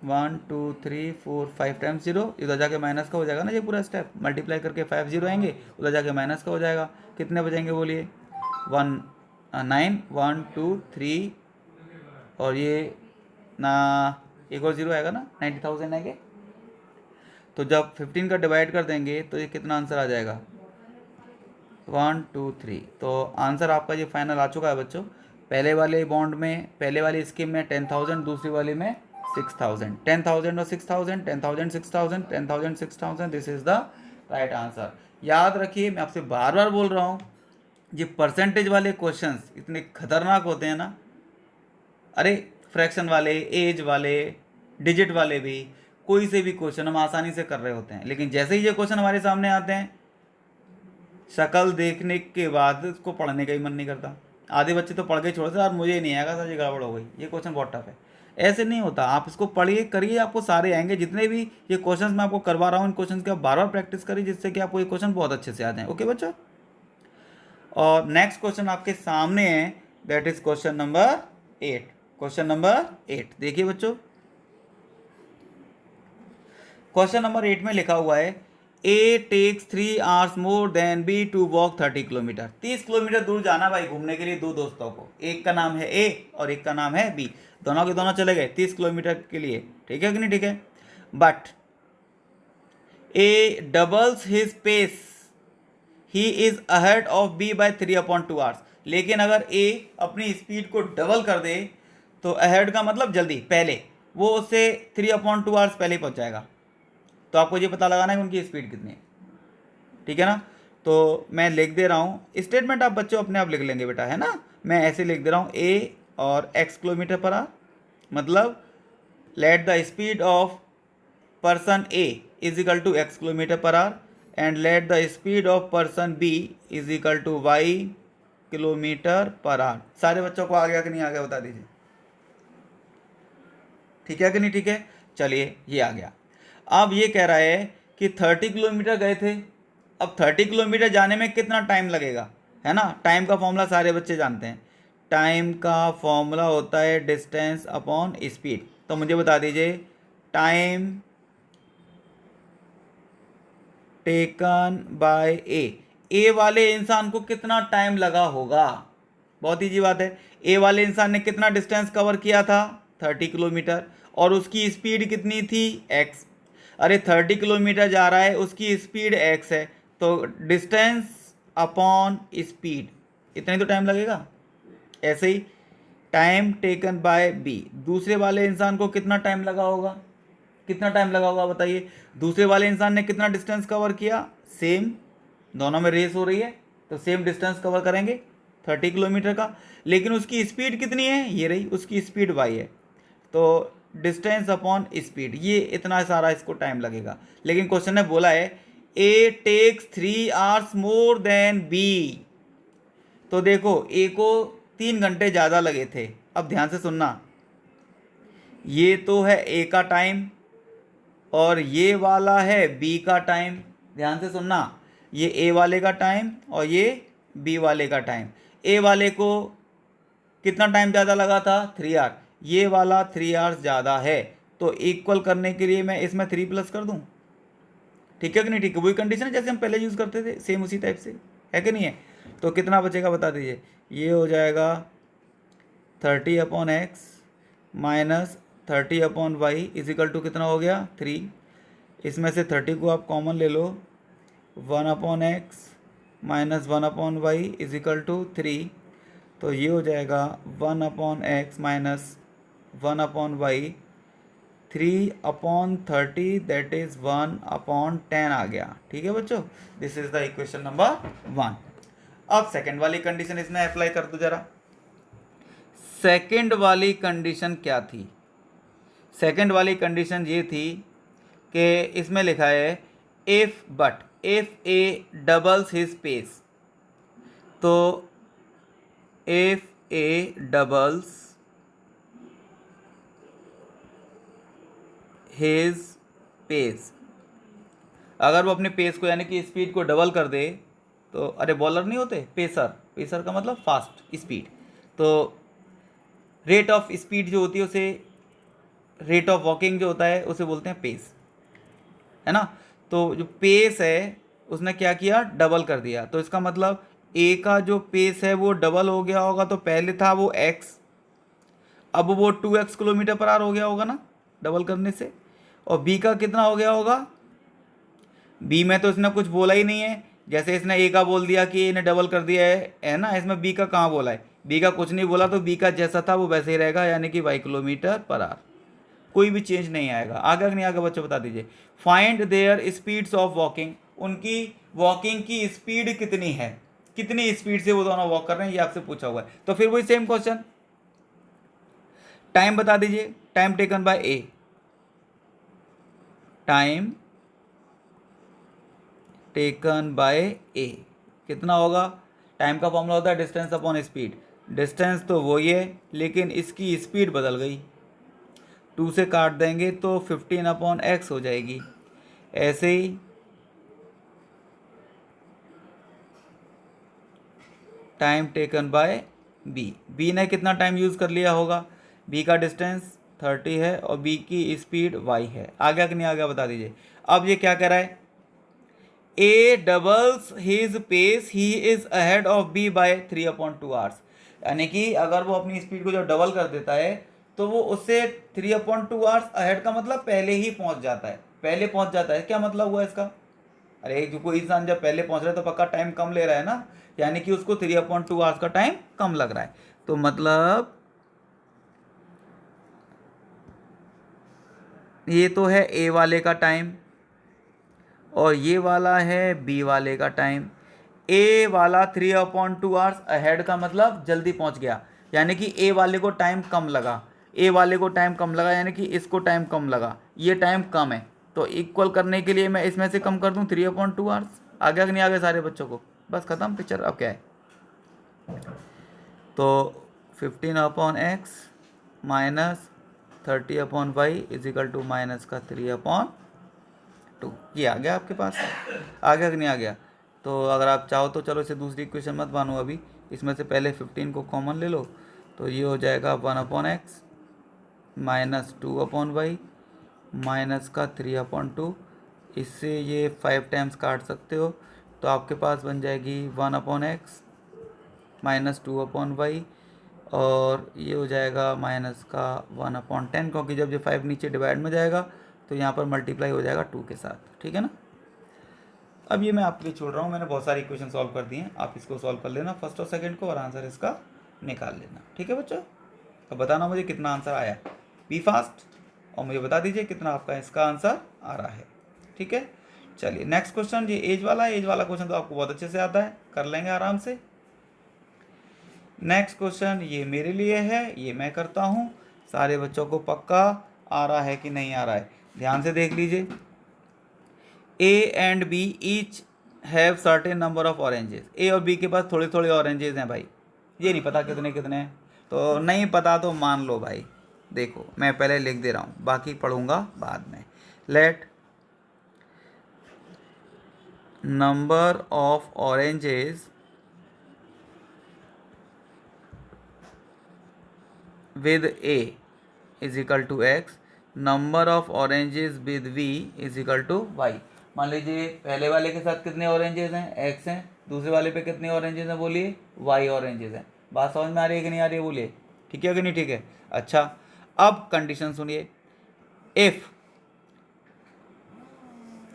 1 2 3 4 5 टाइम्स 0, इधर जाके माइनस का हो जाएगा ना, ये पूरा स्टेप मल्टीप्लाई करके 5 0 आएंगे, उधर जाके माइनस का हो जाएगा। कितने बचेंगे बोलिए? 9 1 2 3, और ये ना एक और जीरो आएगा ना, 90,000 आएंगे। तो जब 15 का डिवाइड कर देंगे तो ये कितना आंसर आ जाएगा? 1 2 3। तो आंसर आपका ये फाइनल आ चुका है बच्चों। पहले वाले बॉन्ड में, पहले वाली स्कीम में 10,000, दूसरी वाली में 6,000, 10,000 और 6,000, 10,000 6,000, 10,000 6,000, this is the right answer. याद रखिए, मैं आपसे बार बार बोल रहा हूँ, ये परसेंटेज वाले क्वेश्चंस इतने खतरनाक होते हैं ना। अरे फ्रैक्शन वाले, एज वाले, डिजिट वाले भी, कोई से भी क्वेश्चन हम आसानी से कर रहे होते हैं, लेकिन जैसे ही ये क्वेश्चन हमारे सामने आते हैं, शक्ल देखने के बाद उसको पढ़ने का ही मन नहीं करता। आधे बच्चे तो पढ़ के छोड़ देते, यार मुझे नहीं आएगा सर, ये गड़बड़ हो गई, ये क्वेश्चन बहुत टफ है। ऐसे नहीं होता, आप इसको पढ़िए करिए, आपको सारे आएंगे। जितने भी ये क्वेश्चंस मैं आपको करवा रहा हूँ, इन क्वेश्चंस की आप बार बार प्रैक्टिस करिए, जिससे कि आपको ये क्वेश्चन बहुत अच्छे से आ जाए। ओके बच्चों, और नेक्स्ट क्वेश्चन आपके सामने है, that is question number 8। Question number 8 देखिए बच्चों, क्वेश्चन नंबर 8 में लिखा हुआ है, A takes 3 hours more than B to walk 30 kilometre. 30 kilometre दूर जाना भाई घूमने के लिए दो दोस्तों को, एक का नाम है ए और एक का नाम है बी, दोनों के दोनों चले गए 30 किलोमीटर के लिए, ठीक है कि नहीं? ठीक है, but A doubles his pace, he is ahead of B by 3/2 hours. लेकिन अगर ए अपनी स्पीड को डबल कर दे, तो अहेड का मतलब जल्दी, पहले, वो उससे 3/2 आवर्स पहले ही पहुंच जाएगा। तो आपको ये पता लगाना है कि उनकी स्पीड कितनी है, ठीक है ना? तो मैं लिख दे रहा हूँ स्टेटमेंट, आप बच्चों अपने आप लिख लेंगे बेटा, है ना? मैं ऐसे लिख दे रहा हूँ, ए और x किलोमीटर पर आवर, मतलब let the speed of person A is equal to x kilometre per hour, and let the speed of person B is equal to y kilometre per hour. सारे बच्चों को आ गया कि नहीं आ गया बता दीजिए? ठीक है कि नहीं? ठीक है, चलिए ये आ गया। अब ये कह रहा है कि 30 किलोमीटर गए थे, अब 30 किलोमीटर जाने में कितना टाइम लगेगा, है ना? टाइम का फॉर्मूला सारे बच्चे जानते हैं, टाइम का फॉर्मूला होता है डिस्टेंस अपॉन स्पीड। तो मुझे बता दीजिए, टाइम टेकन बाय ए ए वाले इंसान को कितना टाइम लगा होगा। बहुत ईजी बात है। ए वाले इंसान ने कितना डिस्टेंस कवर किया था 30 किलोमीटर, और उसकी स्पीड कितनी थी x। अरे 30 किलोमीटर जा रहा है, उसकी स्पीड x है, तो डिस्टेंस अपॉन स्पीड, इतना ही तो टाइम लगेगा। ऐसे ही टाइम टेकन बाय बी, दूसरे वाले इंसान को कितना टाइम लगा होगा, कितना टाइम लगा होगा बताइए। दूसरे वाले इंसान ने कितना डिस्टेंस कवर किया, सेम, दोनों में रेस हो रही है तो सेम डिस्टेंस कवर करेंगे 30 किलोमीटर का, लेकिन उसकी स्पीड कितनी है, ये रही उसकी स्पीड y है, तो डिस्टेंस अपॉन स्पीड, ये इतना सारा इसको टाइम लगेगा। लेकिन क्वेश्चन ने बोला है A takes 3 hours more than B, तो देखो ए को 3 घंटे ज़्यादा लगे थे। अब ध्यान से सुनना, ये तो है ए का टाइम और ये वाला है बी का टाइम। ध्यान से सुनना, ये ए वाले का टाइम और ये बी वाले का टाइम। ए वाले को कितना टाइम ज़्यादा लगा था 3 आवर, ये वाला 3 आवर्स ज़्यादा है, तो इक्वल करने के लिए मैं इसमें 3 प्लस कर दूँ। ठीक है कि नहीं, ठीक है, वही कंडीशन है जैसे हम पहले यूज़ करते थे, सेम उसी टाइप से है कि नहीं है। तो कितना बचेगा बता दीजिए, ये हो जाएगा 30/x minus 30/y is equal to कितना हो गया 3। इसमें से 30 को आप कॉमन ले लो, 1/x minus 1/y is equal to 3, तो ये हो जाएगा 1/x minus 1/y 3/30, that is 1/10 आ गया। ठीक है बच्चों, this is the equation number 1। अब सेकंड वाली कंडीशन इसमें अप्लाई कर दो जरा। सेकंड वाली कंडीशन क्या थी, सेकंड वाली कंडीशन ये थी कि इसमें लिखा है if but if A doubles his pace, तो if A doubles his pace, अगर वो अपने पेस को यानी कि स्पीड को डबल कर दे, तो अरे बॉलर नहीं होते पेसर, पेसर का मतलब फास्ट स्पीड, तो रेट ऑफ स्पीड जो होती है उसे, रेट ऑफ वॉकिंग जो होता है उसे बोलते हैं पेस, है ना। तो जो पेस है उसने क्या किया, डबल कर दिया, तो इसका मतलब ए का जो पेस है वो डबल हो गया होगा। तो पहले था वो x, अब वो 2x किलोमीटर पर आवर हो गया होगा ना डबल करने से। और बी का कितना हो गया होगा, बी में तो इसने कुछ बोला ही नहीं है, जैसे इसने ए का बोल दिया कि इन्हें डबल कर दिया है ना, इसमें बी का कहाँ बोला है, बी का कुछ नहीं बोला, तो बी का जैसा था वो वैसे ही रहेगा, यानी कि 22 किलोमीटर पर आवर, कोई भी चेंज नहीं आएगा। आगे नहीं आगे बच्चों बता दीजिए। Find their speeds of walking, उनकी वॉकिंग की स्पीड कितनी है, कितनी स्पीड से वो दोनों वॉक कर रहे हैं, ये आपसे पूछा हुआ है। तो फिर वही सेम क्वेश्चन, टाइम बता दीजिए, time taken by A, time taken by A कितना होगा, टाइम का फॉर्मूला होता है डिस्टेंस अपॉन स्पीड, डिस्टेंस तो वही है लेकिन इसकी स्पीड बदल गई, 2 से काट देंगे तो 15/x हो जाएगी। ऐसे ही time taken by B, B ने कितना टाइम यूज़ कर लिया होगा, बी का डिस्टेंस 30 है और बी की स्पीड y है। आगे कि नहीं आगे बता दीजिए। अब ये क्या कह रहा है, A doubles his pace he is ahead of B by 3/2 hours, यानी कि अगर वो अपनी स्पीड को जब डबल कर देता है तो वो उससे 3/2 आवर्स अहेड का मतलब पहले ही पहुंच जाता है, पहले पहुंच जाता है। क्या मतलब हुआ इसका, अरे जो कोई इंसान जब पहले पहुंच रहा है तो पक्का टाइम कम ले रहा है ना, यानी कि उसको 3/2 आवर्स का टाइम कम लग रहा है। तो मतलब ये तो है ए वाले का टाइम और ये वाला है बी वाले का टाइम। ए वाला 3/2 आवर्स अहेड का मतलब जल्दी पहुंच गया, यानी कि ए वाले को टाइम कम लगा, ए वाले को टाइम कम लगा यानी कि इसको टाइम कम लगा, ये टाइम कम है, तो इक्वल करने के लिए मैं इसमें से कम कर दूं 3/2 आवर्स। आगे कि नहीं आगे सारे बच्चों को, बस ख़त्म पिक्चर। अब क्या है, तो 15/x minus 30/y is equal to minus का 3/2, ये आ गया आपके पास। आगे कि नहीं आ गया, तो अगर आप चाहो तो चलो इसे दूसरी इक्वेशन मत मानो अभी, इसमें से पहले 15 को कॉमन ले लो, तो ये हो जाएगा 1/x माइनस 2/y माइनस का 3/2, इससे ये 5 टाइम्स काट सकते हो, तो आपके पास बन जाएगी 1/x -2/y, और ये हो जाएगा माइनस का 1/10, क्योंकि जब ये 5 नीचे डिवाइड में जाएगा तो यहाँ पर मल्टीप्लाई हो जाएगा 2 के साथ, ठीक है ना। अब ये मैं आपके लिए छोड़ रहा हूँ, मैंने बहुत सारी इक्वेशन सॉल्व कर दी हैं, आप इसको सॉल्व कर लेना फर्स्ट और सेकंड को, और आंसर इसका निकाल लेना, ठीक है बच्चों। अब बताना मुझे कितना आंसर आया, बी फास्ट, और मुझे बता दीजिए कितना आपका इसका आंसर आ रहा है, ठीक है। चलिए नेक्स्ट क्वेश्चन, ये एज वाला है, एज वाला क्वेश्चन तो आपको बहुत अच्छे से आता है, कर लेंगे आराम से। नेक्स्ट क्वेश्चन ये मेरे लिए है, ये मैं करता हूँ, सारे बच्चों को पक्का आ रहा है कि नहीं आ रहा है, ध्यान से देख लीजिए। A and B each have certain number of oranges, A और बी के पास थोड़े थोड़े ऑरेंजेस हैं भाई, ये नहीं पता कितने कितने हैं, तो नहीं पता तो मान लो भाई, देखो मैं पहले लिख दे रहा हूँ, बाकी पढ़ूंगा बाद में। Late number of oranges with A is equal to x, number of oranges with V is equal to y। मान लीजिए पहले वाले के साथ कितने ऑरेंजेस हैं, x हैं, दूसरे वाले पे कितने ऑरेंजेस हैं, बोलिए y ऑरेंजेस हैं। बात समझ में आ रही है कि नहीं आ रही है, बोलिए ठीक है कि नहीं ठीक है। अच्छा अब कंडीशन सुनिए, if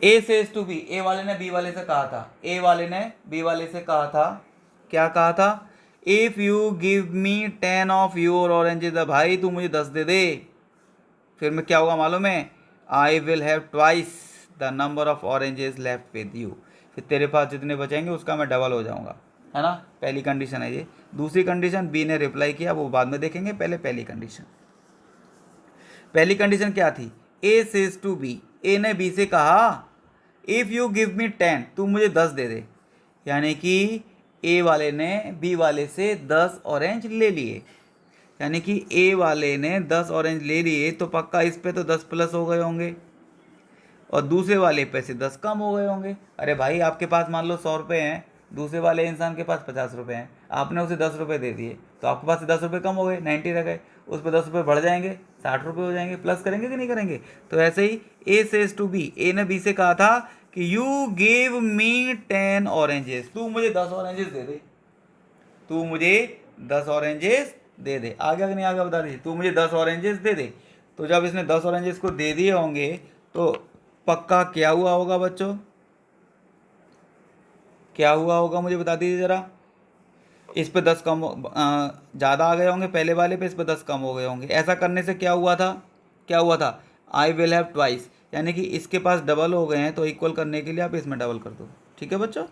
A says to B, A वाले ने बी वाले से कहा था, ए वाले ने बी वाले से कहा था, क्या कहा था, if you give me 10 of your oranges, भाई तू मुझे 10 दे दे, फिर मैं क्या होगा मालूम है, I will have twice the number of oranges left with you, फिर तेरे पास जितने बचेंगे उसका मैं डबल हो जाऊंगा, है ना। पहली कंडीशन है ये। दूसरी कंडीशन बी ने रिप्लाई किया, वो बाद में देखेंगे, पहले पहली कंडीशन। पहली कंडीशन क्या थी, ए सेज टू बी, ए ने बी से कहा इफ़ यू गिव मी 10, तू मुझे 10 दे दे, यानी कि ए वाले ने बी वाले से 10 ऑरेंज ले लिए, यानी कि ए वाले ने 10 ऑरेंज ले लिए, तो पक्का इस पे तो 10 प्लस हो गए होंगे, और दूसरे वाले पे से 10 कम हो गए होंगे। अरे भाई आपके पास मान लो 100 रुपये हैं, दूसरे वाले इंसान के पास 50 रुपये हैं, आपने उसे 10 रुपये दे दिए, तो आपके पास से 10 रुपये कम हो गए, 90 रह गए, उस पर 10 रुपये बढ़ जाएंगे, 60 रुपये हो जाएंगे, प्लस करेंगे कि नहीं करेंगे। तो ऐसे ही ए सेज टू बी, ए ने बी से कहा था कि यू गिव मी 10 ऑरेंजेस, तू मुझे 10 ऑरेंजेस दे दे, तू मुझे 10 ऑरेंजेस दे दे, आगे कि नहीं आगे बता दीजिए, तू मुझे 10 ऑरेंजेस दे दे। तो जब इसने 10 ऑरेंजेस को दे दिए होंगे तो पक्का क्या हुआ होगा बच्चों, क्या हुआ होगा मुझे बता दीजिए ज़रा। इस पे 10 कम ज़्यादा आ गए होंगे पहले वाले पे, इस पे 10 कम हो गए होंगे। ऐसा करने से क्या हुआ था, क्या हुआ था, आई विल हैव ट्वाइस, यानी कि इसके पास डबल हो गए हैं, तो इक्वल करने के लिए आप इसमें डबल कर दो, ठीक है बच्चों।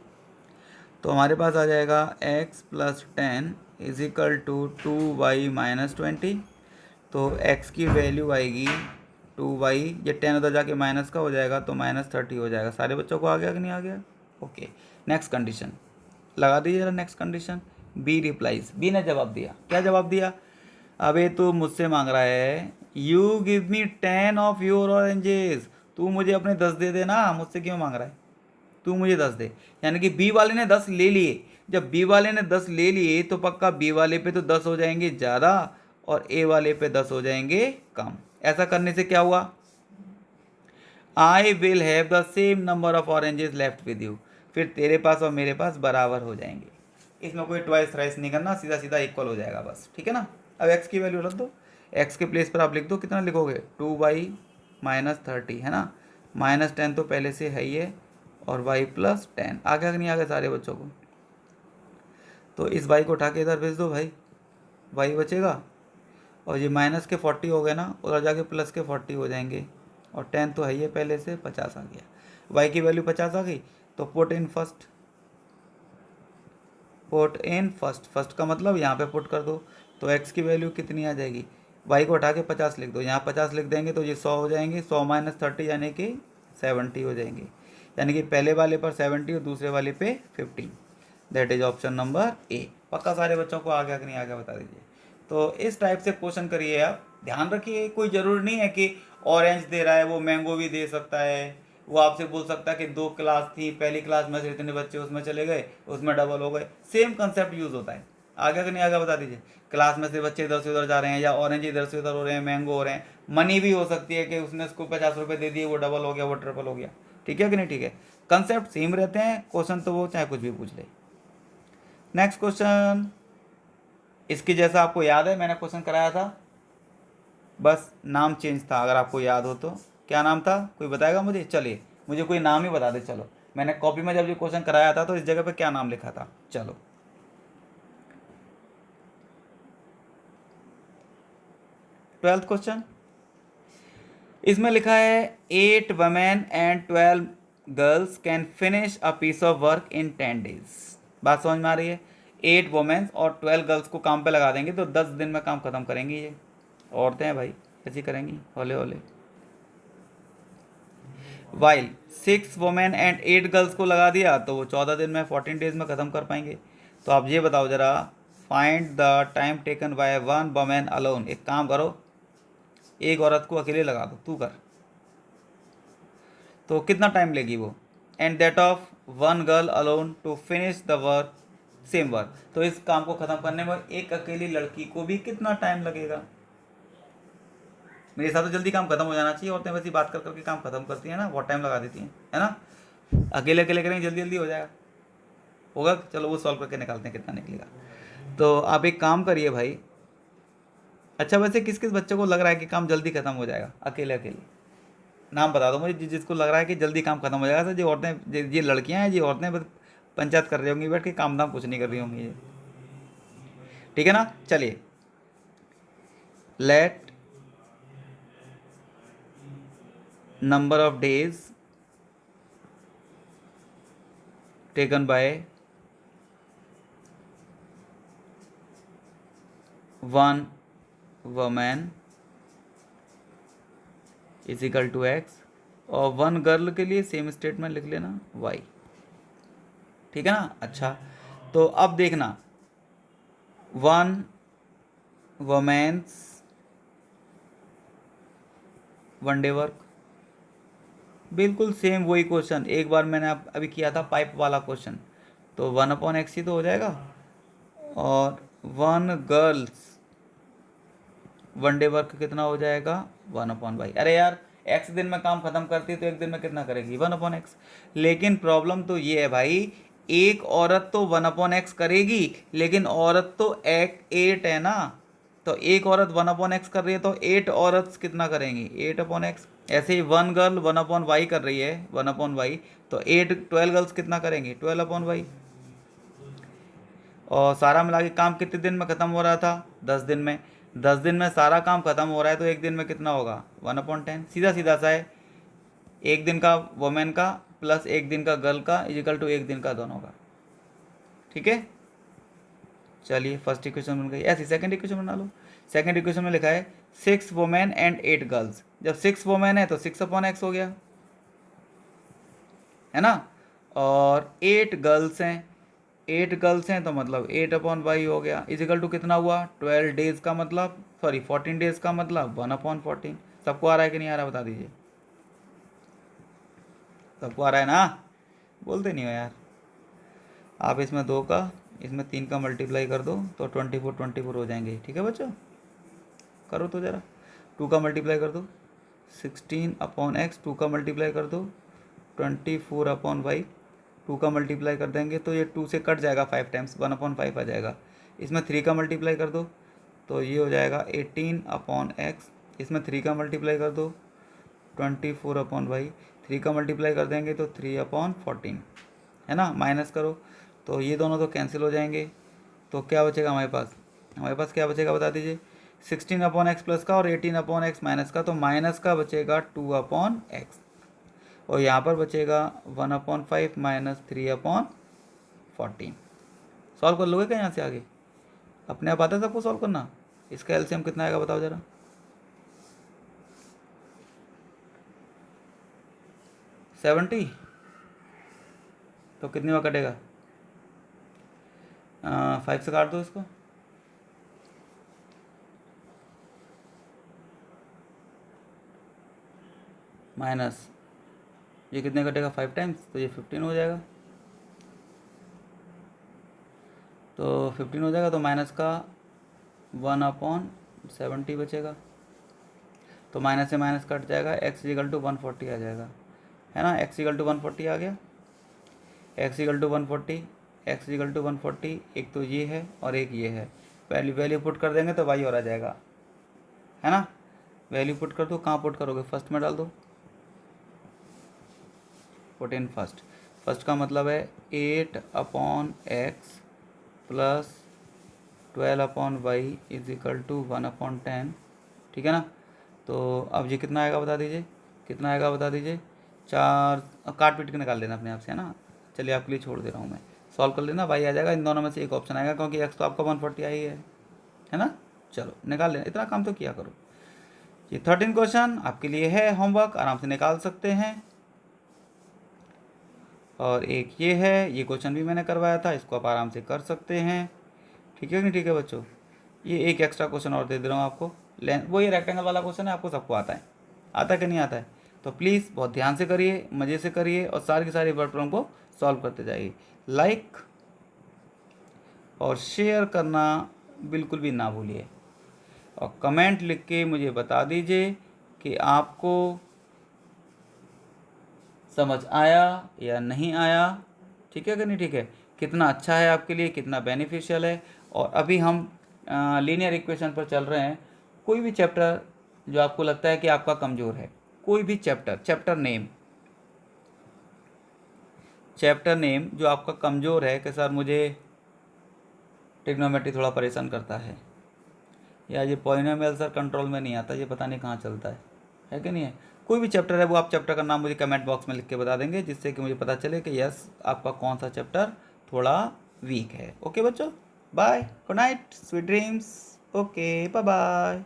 तो हमारे पास आ जाएगा x + 10 is equal to 2y - 20, तो x की वैल्यू आएगी 2y, ये 10 उधर जाके माइनस का हो जाएगा तो -30 हो जाएगा। सारे बच्चों को आ गया कि नहीं आ गया, ओके। नेक्स्ट कंडीशन लगा दीजिए जरा, next condition. B replies, B ने जवाब दिया, क्या जवाब दिया, अबे तू मुझसे मांग रहा है you give me 10 of your oranges, तू मुझे अपने 10 दे देना, मुझसे क्यों मांग रहा है, तू मुझे 10 दे। यानी कि बी वाले ने 10 ले लिए, जब बी वाले ने 10 ले लिए तो पक्का बी वाले पे तो 10 हो जाएंगे ज़्यादा, और ए वाले पे 10 हो जाएंगे कम। ऐसा करने से क्या हुआ, I will have the same number of oranges left with you, फिर तेरे पास और मेरे पास बराबर हो जाएंगे। इसमें कोई ट्वाइस थ्राइस नहीं करना, सीधा सीधा इक्वल हो जाएगा बस, ठीक है ना। अब एक्स की वैल्यू रख दो, एक्स के प्लेस पर आप लिख दो, कितना लिखोगे, 2y - 30, है ना, -10 तो पहले से है ही है, और y + 10 आ गया कि नहीं आ गया सारे बच्चों को। तो इस y को उठा के इधर भेज दो भाई, y बचेगा, और ये माइनस के 40 हो गए ना, उधर जाके प्लस के 40 हो जाएंगे, और 10 तो है ही है पहले से, 50 आ गया, y की वैल्यू 50 आ गई, तो put in first, put in first, first का मतलब यहाँ पे पुट कर दो, तो x की वैल्यू कितनी आ जाएगी, y को हटा के 50 लिख दो, यहाँ 50 लिख देंगे तो ये 100 हो जाएंगे, 100 - 30 यानी कि 70 हो जाएंगे, यानी कि पहले वाले पर 70 और दूसरे वाले पे 50, that is option number A. पक्का सारे बच्चों को आ गया कि नहीं आ गया बता दीजिए। तो इस टाइप से क्वेश्चन करिए आप, ध्यान रखिए कोई ज़रूरी नहीं है कि ऑरेंज दे रहा है वो मैंगो भी दे सकता है, वो आपसे बोल सकता है कि 2 क्लास थी, पहली क्लास में से इतने बच्चे उसमें चले गए, उसमें डबल हो गए, सेम कंसेप्ट यूज़ होता है। आगे कि नहीं आगे बता दीजिए, क्लास में से बच्चे इधर से उधर जा रहे हैं, या ऑरेंज इधर से उधर हो रहे हैं, मैंगो हो रहे हैं, मनी भी हो सकती है कि उसने उसको 50 रुपये दे दिए, वो डबल हो गया, वो ट्रिपल हो गया, ठीक है कि नहीं ठीक है। कंसेप्ट सेम रहते हैं, क्वेश्चन तो वो चाहे कुछ भी पूछ ले। नेक्स्ट क्वेश्चन, इसकी जैसा आपको याद है मैंने क्वेश्चन कराया था, बस नाम चेंज था, अगर आपको याद हो तो। क्या नाम था, कोई बताएगा मुझे? चलिए मुझे कोई नाम ही बता दे। चलो, मैंने कॉपी में जब ये क्वेश्चन कराया था तो इस जगह पे क्या नाम लिखा था? चलो, 12th क्वेश्चन, इसमें लिखा है 8 women and 12 girls can finish a piece of work in 10 days. बात समझ में आ रही है? 8 वुमेन्स और 12 गर्ल्स को काम पे लगा देंगे तो 10 दिन में काम खत्म करेंगी। ये औरतें हैं भाई, ऐसी करेंगी, होले होले। वाइल 6 वुमेन एंड 8 गर्ल्स को लगा दिया तो वो 14 दिन में 14 डेज में ख़त्म कर पाएंगे। तो आप ये बताओ ज़रा, find the time taken by one women alone. एक काम करो, एक औरत को अकेले लगा दो, तू कर, तो कितना टाइम लेगी वो? And that of one girl alone to finish the work, same work. तो इस काम को ख़त्म करने में एक अकेली लड़की को भी कितना टाइम लगेगा? मेरे हिसाब से जल्दी काम खत्म हो जाना चाहिए। औरतें वैसी बात कर करके काम खत्म करती हैं ना, बहुत टाइम लगा देती हैं, है ना। अकेले अकेले करेंगे जल्दी जल्दी हो जाएगा, होगा। चलो वो सॉल्व करके निकालते हैं कितना निकलेगा। तो आप एक काम करिए भाई, अच्छा वैसे किस किस बच्चे को लग रहा है कि काम जल्दी खत्म हो जाएगा अकेले अकेले? नाम बता दो मुझे जिसको लग रहा है कि जल्दी काम खत्म हो जाएगा। सर, ये औरतें, ये लड़कियां हैं, ये औरतें बस पंचायत कर रही होंगी बैठ के, काम धाम कुछ नहीं कर रही होंगी ये, ठीक है ना। चलिए, let number of days taken by one women is equal to x, और वन गर्ल के लिए सेम स्टेटमेंट लिख लेना वाई, ठीक है ना। अच्छा, तो अब देखना, one women's one day work, बिल्कुल सेम वही क्वेश्चन, एक बार मैंने अभी किया था पाइप वाला क्वेश्चन, तो 1/x ही तो हो जाएगा। और one girls one day work कितना हो जाएगा? 1/y। अरे यार, x दिन में काम खत्म करती है तो एक दिन में कितना करेगी? 1/x। लेकिन प्रॉब्लम तो ये है भाई, एक औरत तो 1/x करेगी, लेकिन औरत तो 8 है ना। तो एक औरत 1/x कर रही है तो 8 औरत कितना करेंगी? 8/x। ऐसे ही वन गर्ल 1/y कर रही है, 1/y, तो 12 गर्ल्स कितना करेंगी? 12/y। और सारा मिला के काम कितने दिन में ख़त्म हो रहा था? 10 दिन में। 10 दिन में सारा काम ख़त्म हो रहा है तो एक दिन में कितना होगा? 1/10। सीधा सीधा सा है, एक दिन का वुमेन का प्लस एक दिन का गर्ल का इजिकल टू एक दिन का दोनों का, ठीक है। चलिए, फर्स्ट इक्वेशन बन गई। ऐसी सेकंड इक्वेशन बना लो। सेकंड इक्वेशन में लिखा है 6 वुमेन एंड 8 गर्ल्स। जब 6 वुमेन है तो 6/x हो गया, है ना। और 8 गर्ल्स हैं, 8 गर्ल्स हैं तो मतलब 8/y हो गया, इजिकल टू कितना हुआ? 12 डेज का मतलब, सॉरी 14 डेज का मतलब 1/14। सबको आ रहा है कि नहीं आ रहा, बता दीजिए। सबको आ रहा है ना? बोलते नहीं हो यार आप। इसमें 2 का, इसमें 3 का मल्टीप्लाई कर दो तो 24 हो जाएंगे, ठीक है बच्चों। करो तो ज़रा, 2 का मल्टीप्लाई कर दो 16/x, 2 का मल्टीप्लाई कर दो 24/y, 2 का मल्टीप्लाई कर देंगे तो ये 2 से कट जाएगा 5 टाइम्स, 1/5 आ जाएगा। इसमें 3 का मल्टीप्लाई कर दो तो ये हो जाएगा 18/x, इसमें 3 का मल्टीप्लाई कर दो 24/y, 3 का मल्टीप्लाई कर देंगे तो 3/14, है ना। माइनस करो तो ये दोनों तो कैंसिल हो जाएंगे, तो क्या बचेगा हमारे पास? हमारे पास क्या बचेगा बता दीजिए? 16/x प्लस का और 18/x माइनस का, तो माइनस का बचेगा 2/x, और यहाँ पर बचेगा 1/5 माइनस 3/14। सॉल्व कर लोगे क्या यहाँ से आगे? अपने आप आता है सबको सॉल्व करना? इसका एलसीएम कितना आएगा बताओ ज़रा? 70, तो कितने में कटेगा? 5 से काट दो इसको, माइनस ये कितने कटेगा? 5 टाइम्स, तो ये 15 हो जाएगा। तो 15 हो जाएगा तो माइनस का 1/70 बचेगा, तो माइनस से माइनस कट जाएगा, x इक्वल टू 140 आ जाएगा, है ना। x इक्वल टू 140 आ गया। X equal to 140, x equal to 140, एक तो ये है और एक ये है। वैल्यू पुट कर देंगे तो वाई और आ जाएगा, है ना। वैल्यू पुट कर दो, कहाँ पुट करोगे, फर्स्ट में डाल दो, पुट इन फर्स्ट। फर्स्ट का मतलब है 8/x plus 12/y is equal to 1/10, ठीक है ना। तो अब ये कितना आएगा बता दीजिए, कितना आएगा बता दीजिए। 4 काट पीट के निकाल लेना अपने आप से, है ना। चलिए आपके लिए छोड़ दे रहा हूँ मैं, सॉल्व कर लेना, वाई आ जाएगा, इन दोनों में से एक ऑप्शन आएगा क्योंकि एक्स तो आपका 140 आई है ना। चलो निकाल लेना, इतना काम तो किया करो। ये 13 क्वेश्चन आपके लिए है, होमवर्क आराम से निकाल सकते हैं। और एक ये है, ये क्वेश्चन भी मैंने करवाया था, इसको आप आराम से कर सकते हैं, ठीक है कि नहीं, ठीक है बच्चों। ये एक एक्स्ट्रा क्वेश्चन और दे रहा हूँ आपको, वो ये रेक्टेंगल वाला क्वेश्चन है, आपको सबको आता है, आता कि नहीं आता है। तो प्लीज़ बहुत ध्यान से करिए, मज़े से करिए और सारी की सारी वर्ड प्रॉब्लम को सॉल्व करते जाइए। लाइक और शेयर करना बिल्कुल भी ना भूलिए, और कमेंट लिख के मुझे बता दीजिए कि आपको समझ आया या नहीं आया, ठीक है कि नहीं, ठीक है। कितना अच्छा है आपके लिए, कितना बेनिफिशियल है। और अभी हम लीनियर इक्वेशन पर चल रहे हैं। कोई भी चैप्टर जो आपको लगता है कि आपका कमज़ोर है, कोई भी चैप्टर नेम जो आपका कमज़ोर है कि सर मुझे ट्रिग्नोमेट्री थोड़ा परेशान करता है, या ये पॉलिनोमियल सर कंट्रोल में नहीं आता, ये पता नहीं कहाँ चलता है कि नहीं है। कोई भी चैप्टर है, वो आप चैप्टर का नाम मुझे कमेंट बॉक्स में लिख के बता देंगे, जिससे कि मुझे पता चले कि यस आपका कौन सा चैप्टर थोड़ा वीक है। ओके बच्चों, bye, good night, sweet dreams, okay bye bye.